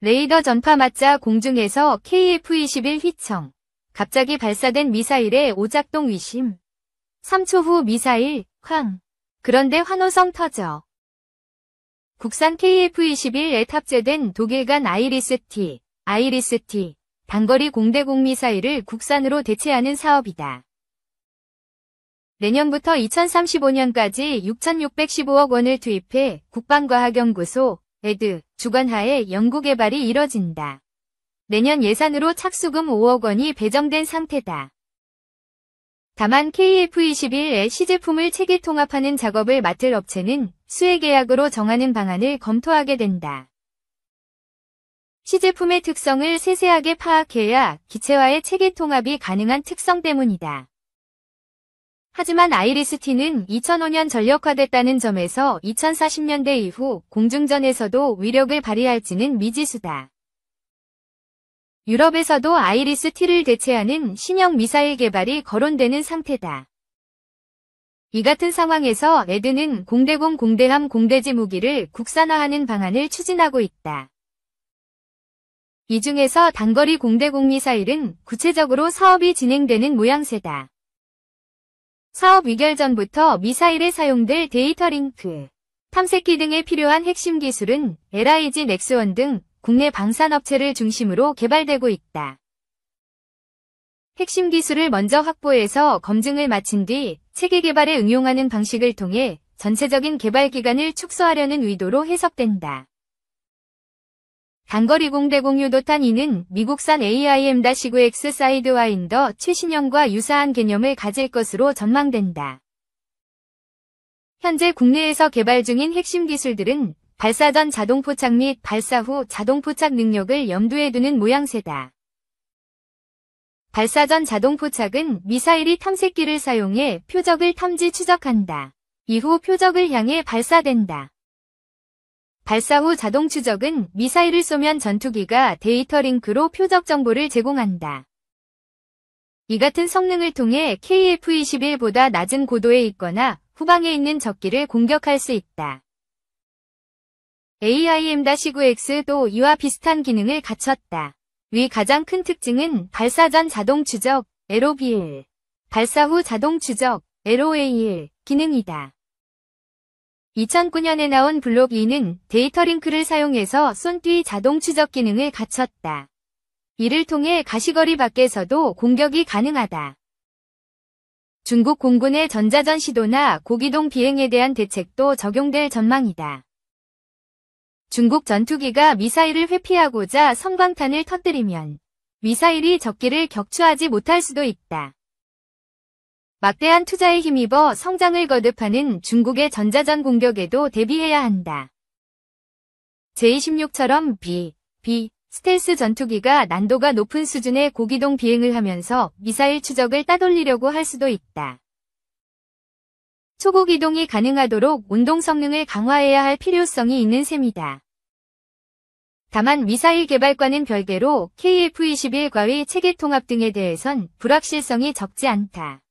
레이더 전파 맞자 공중에서 KF-21 휘청. 갑자기 발사된 미사일의 오작동 의심. 3초 후 미사일, 쾅. 그런데 환호성 터져. 국산 KF-21에 탑재된 독일간 아이리스-T, 단거리 공대공 미사일을 국산으로 대체하는 사업이다. 내년부터 2035년까지 6,615억 원을 투입해 국방과학연구소, ED, 주관하에 연구개발이 이뤄진다. 내년 예산으로 착수금 5억 원이 배정된 상태다. 다만 KF-21의 시제품을 체계 통합하는 작업을 맡을 업체는 수혜계약으로 정하는 방안을 검토하게 된다. 시제품의 특성을 세세하게 파악해야 기체와의 체계 통합이 가능한 특성 때문이다. 하지만 아이리스-T는 2005년 전력화됐다는 점에서 2040년대 이후 공중전에서도 위력을 발휘할지는 미지수다. 유럽에서도 아이리스-T를 대체하는 신형 미사일 개발이 거론되는 상태다. 이 같은 상황에서 ED는 공대공, 공대함, 공대지 무기를 국산화하는 방안을 추진하고 있다. 이 중에서 단거리 공대공 미사일은 구체적으로 사업이 진행되는 모양새다. 사업 의결 전부터 미사일에 사용될 데이터 링크, 탐색기 등에 필요한 핵심 기술은 LIG 넥스원 등 국내 방산업체를 중심으로 개발되고 있다. 핵심 기술을 먼저 확보해서 검증을 마친 뒤 체계 개발에 응용하는 방식을 통해 전체적인 개발 기간을 축소하려는 의도로 해석된다. 단거리 공대공 유도탄 2는 미국산 AIM-9X 사이드와인더 최신형과 유사한 개념을 가질 것으로 전망된다. 현재 국내에서 개발 중인 핵심 기술들은 발사 전 자동 포착 및 발사 후 자동 포착 능력을 염두에 두는 모양새다. 발사 전 자동 포착은 미사일이 탐색기를 사용해 표적을 탐지 추적한다. 이후 표적을 향해 발사된다. 발사 후 자동 추적은 미사일을 쏘면 전투기가 데이터 링크로 표적 정보를 제공한다. 이 같은 성능을 통해 KF-21보다 낮은 고도에 있거나 후방에 있는 적기를 공격할 수 있다. AIM-9X도 이와 비슷한 기능을 갖췄다. 위 가장 큰 특징은 발사 전 자동 추적, LOBL, 발사 후 자동 추적, LOAL 기능이다. 2009년에 나온 블록 2는 데이터 링크를 사용해서 쏜 뒤 자동 추적 기능을 갖췄다. 이를 통해 가시거리 밖에서도 공격이 가능하다. 중국 공군의 전자전 시도나 고기동 비행에 대한 대책도 적용될 전망이다. 중국 전투기가 미사일을 회피하고자 섬광탄을 터뜨리면 미사일이 적기를 격추하지 못할 수도 있다. 막대한 투자에 힘입어 성장을 거듭하는 중국의 전자전 공격에도 대비해야 한다. 제-26처럼 B 스텔스 전투기가 난도가 높은 수준의 고기동 비행을 하면서 미사일 추적을 따돌리려고 할 수도 있다. 초고기 이동이 가능하도록 운동 성능을 강화해야 할 필요성이 있는 셈이다. 다만 미사일 개발과는 별개로 KF-21과의 체계 통합 등에 대해선 불확실성이 적지 않다.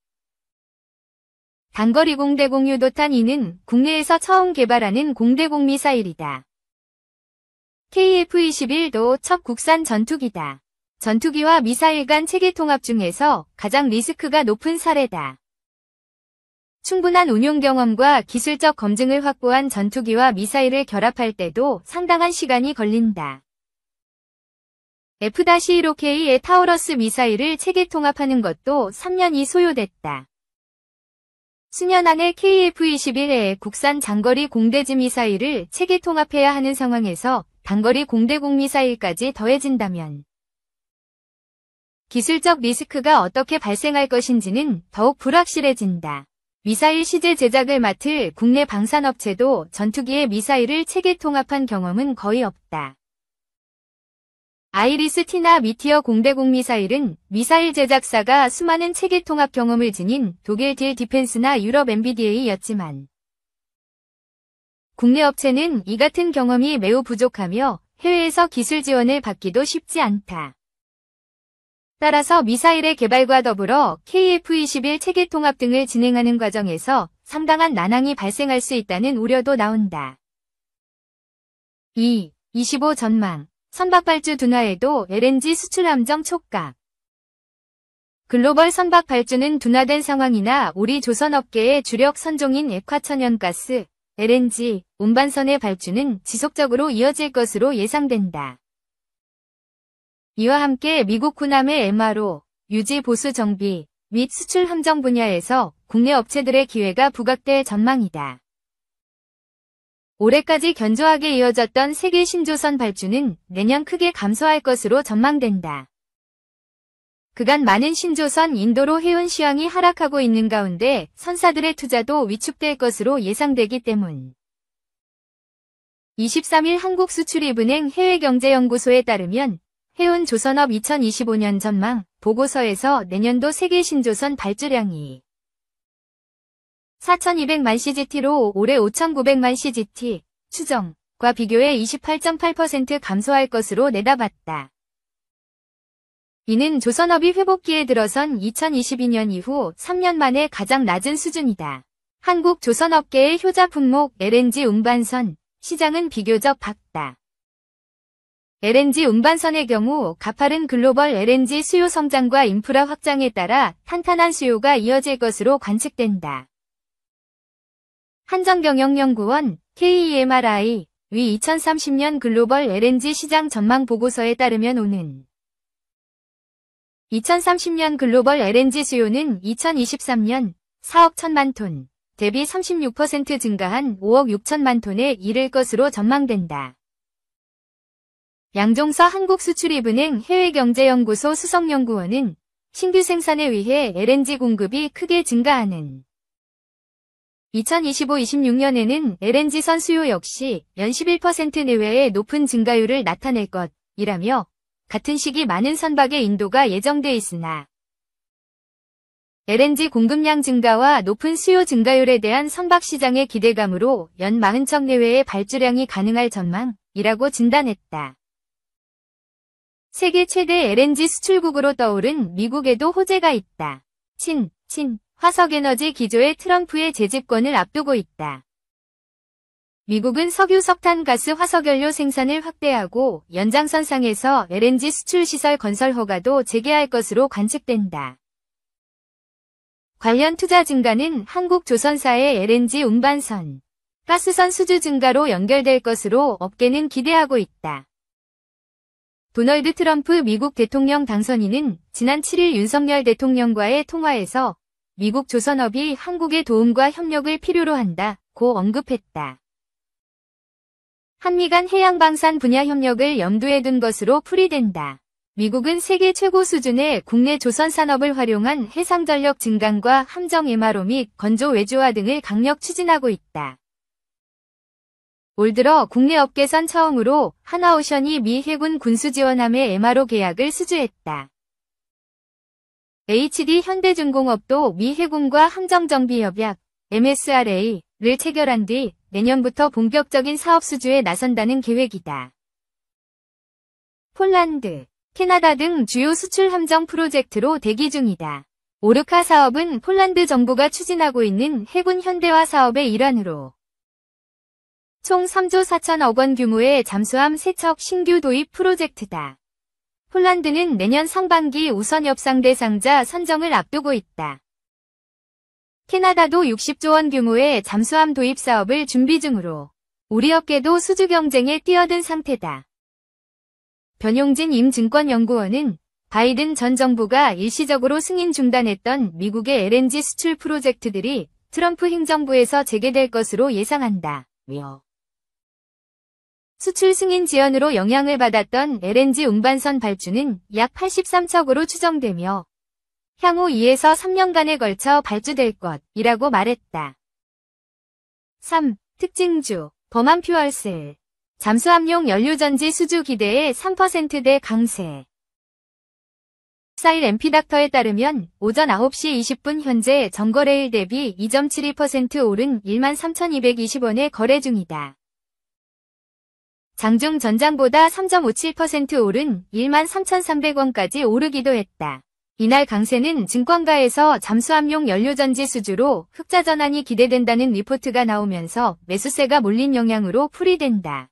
단거리 공대공 유도탄 2는 국내에서 처음 개발하는 공대공 미사일이다. KF-21도 첫 국산 전투기다. 전투기와 미사일 간 체계 통합 중에서 가장 리스크가 높은 사례다. 충분한 운용 경험과 기술적 검증을 확보한 전투기와 미사일을 결합할 때도 상당한 시간이 걸린다. F-15K의 타우러스 미사일을 체계 통합하는 것도 3년이 소요됐다. 수년 안에 KF-21의 국산 장거리 공대지 미사일을 체계 통합해야 하는 상황에서 단거리 공대공 미사일까지 더해진다면 기술적 리스크가 어떻게 발생할 것인지는 더욱 불확실해진다. 미사일 시제 제작을 맡을 국내 방산업체도 전투기의 미사일을 체계 통합한 경험은 거의 없다. 아이리스-T나 미티어 공대공 미사일은 미사일 제작사가 수많은 체계 통합 경험을 지닌 독일 딜 디펜스나 유럽 MBDA였지만 국내 업체는 이 같은 경험이 매우 부족하며 해외에서 기술 지원을 받기도 쉽지 않다. 따라서 미사일의 개발과 더불어 KF-21 체계 통합 등을 진행하는 과정에서 상당한 난항이 발생할 수 있다는 우려도 나온다. 25 전망 선박발주 둔화에도 LNG 수출 함정 촉각. 글로벌 선박 발주는 둔화된 상황이나 우리 조선업계의 주력 선종인 액화천연가스, LNG, 운반선의 발주는 지속적으로 이어질 것으로 예상된다. 이와 함께 미국 군함의 MRO, 유지 보수 정비 및 수출 함정 분야에서 국내 업체들의 기회가 부각될 전망이다. 올해까지 견조하게 이어졌던 세계 신조선 발주는 내년 크게 감소할 것으로 전망된다. 그간 많은 신조선 인도로 해운 시황이 하락하고 있는 가운데 선사들의 투자도 위축될 것으로 예상되기 때문. 23일 한국수출입은행 해외경제연구소에 따르면 해운 조선업 2025년 전망 보고서에서 내년도 세계 신조선 발주량이 4,200만 CGT로 올해 5,900만 CGT 추정과 비교해 28.8% 감소할 것으로 내다봤다. 이는 조선업이 회복기에 들어선 2022년 이후 3년 만에 가장 낮은 수준이다. 한국 조선업계의 효자 품목 LNG 운반선 시장은 비교적 밝다. LNG 운반선의 경우 가파른 글로벌 LNG 수요 성장과 인프라 확장에 따라 탄탄한 수요가 이어질 것으로 관측된다. 한전경영연구원 KEMRI 위 2030년 글로벌 LNG 시장 전망 보고서에 따르면 오는 2030년 글로벌 LNG 수요는 2023년 4억 1천만 톤, 대비 36% 증가한 5억 6천만 톤에 이를 것으로 전망된다. 양종서 한국수출입은행 해외경제연구소 수석연구원은 신규 생산에 의해 LNG 공급이 크게 증가하는 2025-26년에는 LNG선 수요 역시 연 11% 내외의 높은 증가율을 나타낼 것이라며 같은 시기 많은 선박의 인도가 예정돼 있으나 LNG 공급량 증가와 높은 수요 증가율에 대한 선박 시장의 기대감으로 연 40척 내외의 발주량이 가능할 전망이라고 진단했다. 세계 최대 LNG 수출국으로 떠오른 미국에도 호재가 있다. 친, 화석에너지 기조의 트럼프의 재집권을 앞두고 있다. 미국은 석유, 석탄, 가스, 화석연료 생산을 확대하고 연장선상에서 LNG 수출 시설 건설 허가도 재개할 것으로 관측된다. 관련 투자 증가는 한국 조선사의 LNG 운반선, 가스선 수주 증가로 연결될 것으로 업계는 기대하고 있다. 도널드 트럼프 미국 대통령 당선인은 지난 7일 윤석열 대통령과의 통화에서 미국 조선업이 한국의 도움과 협력을 필요로 한다고 언급했다. 한미 간 해양방산 분야 협력을 염두에 둔 것으로 풀이된다. 미국은 세계 최고 수준의 국내 조선 산업을 활용한 해상전력 증강과 함정 MRO 및 건조 외주화 등을 강력 추진하고 있다. 올 들어 국내 업계선 처음으로 하나오션이 미 해군 군수지원함의 MRO 계약을 수주했다. HD 현대중공업도 미 해군과 함정정비협약 MSRA를 체결한 뒤 내년부터 본격적인 사업 수주에 나선다는 계획이다. 폴란드, 캐나다 등 주요 수출 함정 프로젝트로 대기 중이다. 오르카 사업은 폴란드 정부가 추진하고 있는 해군 현대화 사업의 일환으로 총 3조 4천억 원 규모의 잠수함 3척 신규 도입 프로젝트다. 폴란드는 내년 상반기 우선 협상 대상자 선정을 앞두고 있다. 캐나다도 60조 원 규모의 잠수함 도입 사업을 준비 중으로 우리 업계도 수주 경쟁에 뛰어든 상태다. 변용진 임증권연구원은 바이든 전 정부가 일시적으로 승인 중단했던 미국의 LNG 수출 프로젝트들이 트럼프 행정부에서 재개될 것으로 예상한다. 수출 승인 지연으로 영향을 받았던 LNG 운반선 발주는 약 83척으로 추정되며 향후 2에서 3년간에 걸쳐 발주될 것이라고 말했다. 3. 특징주, 범한 퓨얼셀. 잠수함용 연료전지 수주 기대의 3%대 강세. 4일 MP닥터에 따르면 오전 9시 20분 현재 전거래일 대비 2.72% 오른 13,220원에 거래 중이다. 장중 전장보다 3.57% 오른 13,300원까지 오르기도 했다. 이날 강세는 증권가에서 잠수함용 연료전지 수주로 흑자 전환이 기대된다는 리포트가 나오면서 매수세가 몰린 영향으로 풀이된다.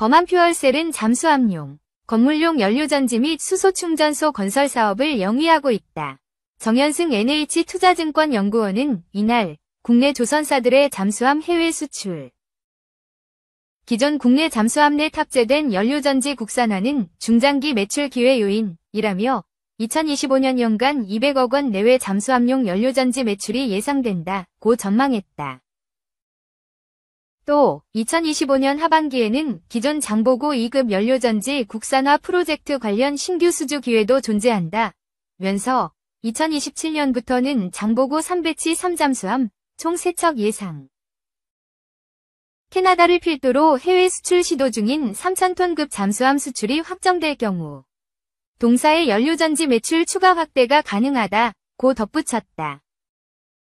범한 퓨얼셀은 잠수함용, 건물용 연료전지 및 수소충전소 건설 사업을 영위하고 있다. 정현승 NH투자증권 연구원은 이날 국내 조선사들의 잠수함 해외 수출, 기존 국내 잠수함 내 탑재된 연료전지 국산화는 중장기 매출 기회 요인이라며 2025년 연간 200억 원 내외 잠수함용 연료전지 매출이 예상된다고 전망했다. 또 2025년 하반기에는 기존 장보고 2급 연료전지 국산화 프로젝트 관련 신규 수주 기회도 존재한다면서 2027년부터는 장보고 3배치 3잠수함 총 3척 예상. 캐나다를 필두로 해외 수출 시도 중인 3,000톤급 잠수함 수출이 확정될 경우 동사의 연료전지 매출 추가 확대가 가능하다고 덧붙였다.